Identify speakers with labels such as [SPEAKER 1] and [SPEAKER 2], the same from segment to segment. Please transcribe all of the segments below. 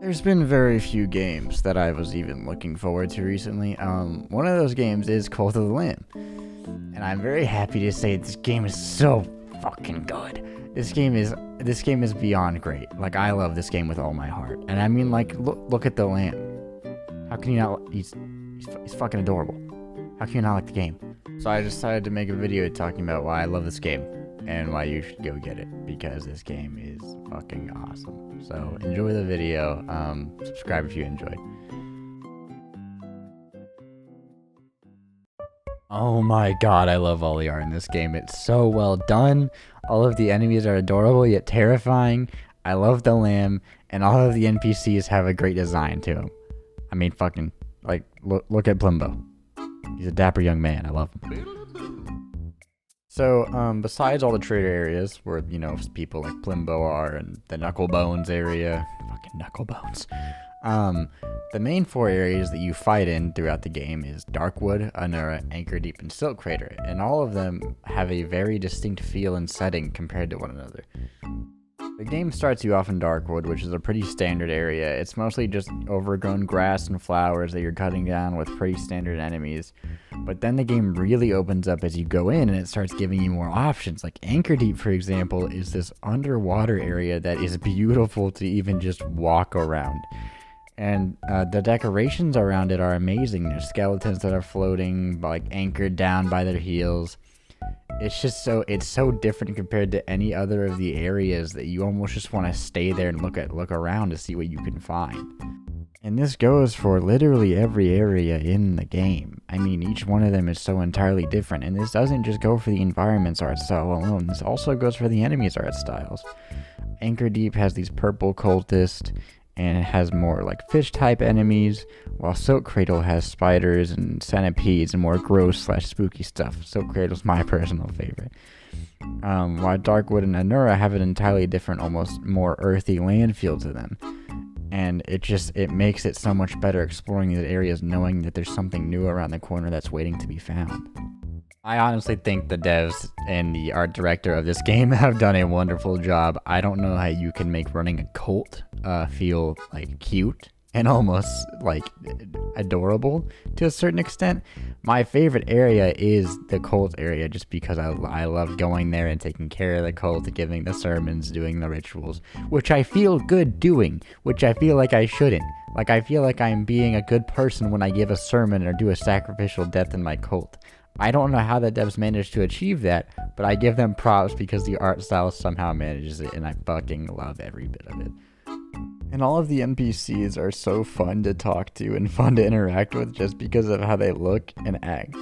[SPEAKER 1] There's been very few games that I was even looking forward to recently. One of those games is Cult of the Lamb, and I'm very happy to say this game is so fucking good. This game is beyond great. Like, I love this game with all my heart, and I mean, like, look at the lamb. How can you not? He's fucking adorable. How can you not like the game? So I decided to make a video talking about why I love this game and why you should go get it, because this game is fucking awesome. So enjoy the video. Subscribe if you enjoyed. Oh my god, I love all the art in this game. It's so well done. All of the enemies are adorable yet terrifying. I love the lamb, and all of the NPCs have a great design to them. I mean, fucking, like, look at Plimbo. He's a dapper young man. I love him. So, besides all the trader areas where, you know, people like Plimbo are, and the Knucklebones area, fucking Knucklebones, the main four areas that you fight in throughout the game is Darkwood, Anura, Anchordeep, and Silk Crater, and all of them have a very distinct feel and setting compared to one another. The game starts you off in Darkwood, which is a pretty standard area. It's mostly just overgrown grass and flowers that you're cutting down with pretty standard enemies. But then the game really opens up as you go in, and it starts giving you more options. Like Anchordeep, for example, is this underwater area that is beautiful to even just walk around. And the decorations around it are amazing. There's skeletons that are floating, like anchored down by their heels. It's so different compared to any other of the areas that you almost just want to stay there and look around to see what you can find. And this goes for literally every area in the game. I mean, each one of them is so entirely different, and this doesn't just go for the environment's art style alone. This also goes for the enemies' art styles. Anchordeep has these purple cultists, and it has more like fish type enemies, while Silk Cradle has spiders and centipedes and more gross / spooky stuff. Silk Cradle's my personal favorite. While Darkwood and Anura have an entirely different, almost more earthy land feel to them. And it makes it so much better exploring these areas, knowing that there's something new around the corner that's waiting to be found. I honestly think the devs and the art director of this game have done a wonderful job. I don't know how you can make running a cult feel like cute and almost like adorable to a certain extent. My favorite area is the cult area, just because I love going there and taking care of the cult, giving the sermons, doing the rituals, which I feel good doing, which I feel like I shouldn't. Like, I feel like I'm being a good person when I give a sermon or do a sacrificial death in my cult. I don't know how the devs managed to achieve that, but I give them props because the art style somehow manages it, and I fucking love every bit of it. And all of the NPCs are so fun to talk to and fun to interact with just because of how they look and act.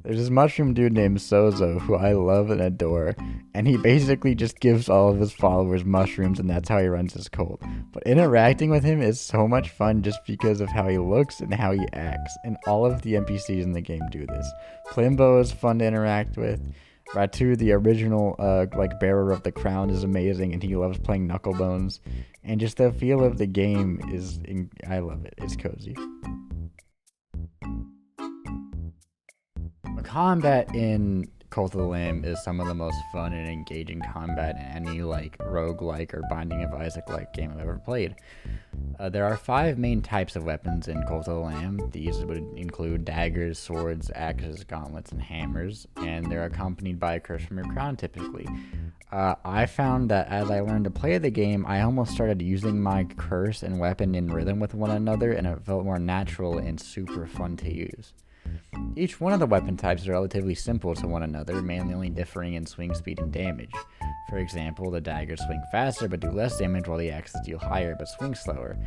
[SPEAKER 1] There's this mushroom dude named Sozo who I love and adore, and he basically just gives all of his followers mushrooms, and that's how he runs his cult. But interacting with him is so much fun just because of how he looks and how he acts, and all of the NPCs in the game do this. Plimbo is fun to interact with. Ratu, the original bearer of the crown, is amazing, and he loves playing Knucklebones. And just the feel of the game I love it. It's cozy. The combat in Cult of the Lamb is some of the most fun and engaging combat in any roguelike or Binding of Isaac-like game I've ever played. There are 5 main types of weapons in Cult of the Lamb. These would include daggers, swords, axes, gauntlets, and hammers, and they're accompanied by a curse from your crown typically. I found that as I learned to play the game, I almost started using my curse and weapon in rhythm with one another, and it felt more natural and super fun to use. Each one of the weapon types is relatively simple to one another, mainly only differing in swing speed and damage. For example, the daggers swing faster but do less damage, while the axes deal higher but swing slower.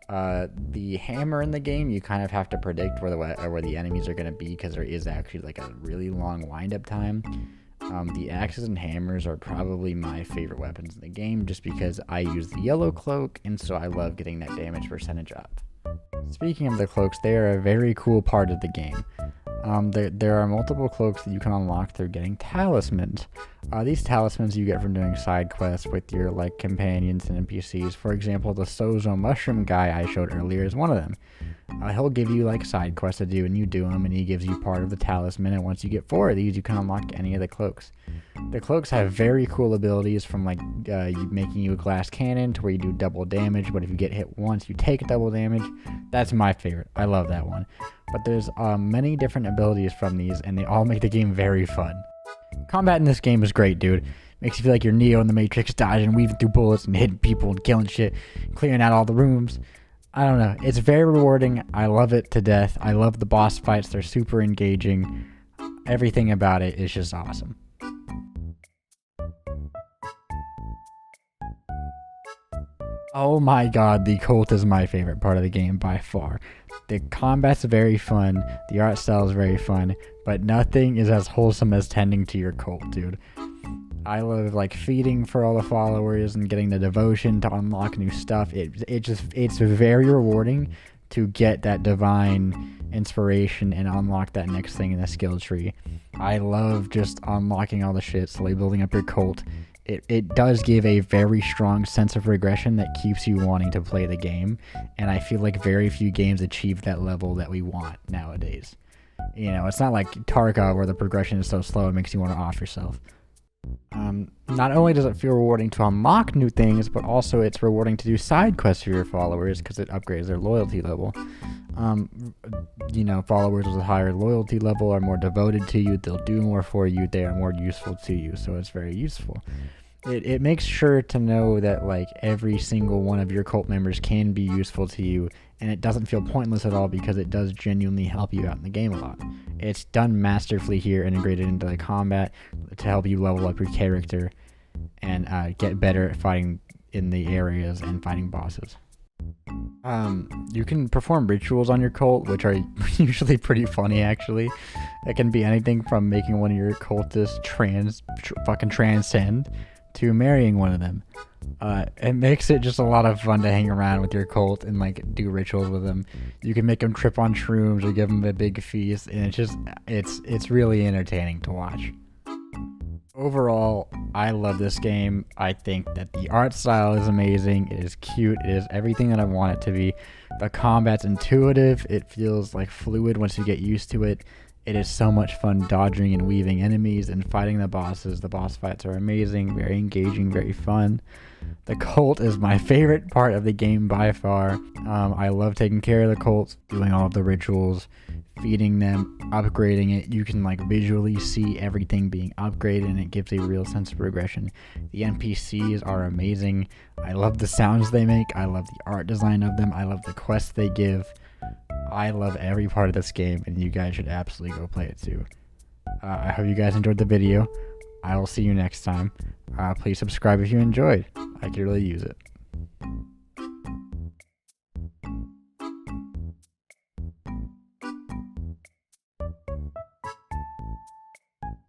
[SPEAKER 1] The hammer in the game, you kind of have to predict where the enemies are going to be, because there is actually a really long wind-up time. The axes and hammers are probably my favorite weapons in the game, just because I use the yellow cloak, and so I love getting that damage percentage up. Speaking of the cloaks, they are a very cool part of the game. There are multiple cloaks that you can unlock through getting talismans. These talismans you get from doing side quests with your like companions and NPCs. For example, the Sozo Mushroom guy I showed earlier is one of them. He'll give you like side quests to do, and you do them, and he gives you part of the talisman. And once you get 4 of these, you can unlock any of the cloaks. The cloaks have very cool abilities, from like making you a glass cannon to where you do double damage. But if you get hit once, you take double damage. That's my favorite. I love that one. But there's many different abilities from these, and they all make the game very fun. Combat in this game is great, dude. Makes you feel like you're Neo in the Matrix, dodging, weaving through bullets, and hitting people and killing shit, clearing out all the rooms. I don't know. It's very rewarding. I love it to death. I love the boss fights. They're super engaging. Everything about it is just awesome. Oh my god, the cult is my favorite part of the game by far. The combat's very fun, the art style is very fun, but nothing is as wholesome as tending to your cult, dude. I love like feeding for all the followers and getting the devotion to unlock new stuff. It's very rewarding to get that divine inspiration and unlock that next thing in the skill tree. I love just unlocking all the shit, slowly building up your cult. It does give a very strong sense of regression that keeps you wanting to play the game, and I feel like very few games achieve that level that we want nowadays. You know, it's not like Tarkov where the progression is so slow it makes you want to off yourself. Not only does it feel rewarding to unlock new things, but also it's rewarding to do side quests for your followers because it upgrades their loyalty level. You know, followers with a higher loyalty level are more devoted to you, they'll do more for you, they are more useful to you, so it's very useful. It makes sure to know that like every single one of your cult members can be useful to you, and it doesn't feel pointless at all because it does genuinely help you out in the game a lot. It's done masterfully here, integrated into the combat to help you level up your character and get better at fighting in the areas and fighting bosses. You can perform rituals on your cult, which are usually pretty funny, actually. It can be anything from making one of your cultists fucking transcend to marrying one of them. It makes it just a lot of fun to hang around with your cult and like do rituals with them. You can make them trip on shrooms or give them a big feast, and it's really entertaining to watch. Overall, I love this game. I think that the art style is amazing. It is cute. It is everything that I want it to be. The combat's intuitive. It feels like fluid once you get used to it. It is so much fun dodging and weaving enemies and fighting the bosses. The boss fights are amazing, very engaging, very fun. The cult is my favorite part of the game by far. I love taking care of the cult, doing all of the rituals, feeding them, upgrading it. You can like visually see everything being upgraded, and it gives a real sense of progression. The NPCs are amazing. I love the sounds they make. I love the art design of them. I love the quests they give. I love every part of this game, and you guys should absolutely go play it too. I hope you guys enjoyed the video. I will see you next time. Please subscribe if you enjoyed. I could really use it.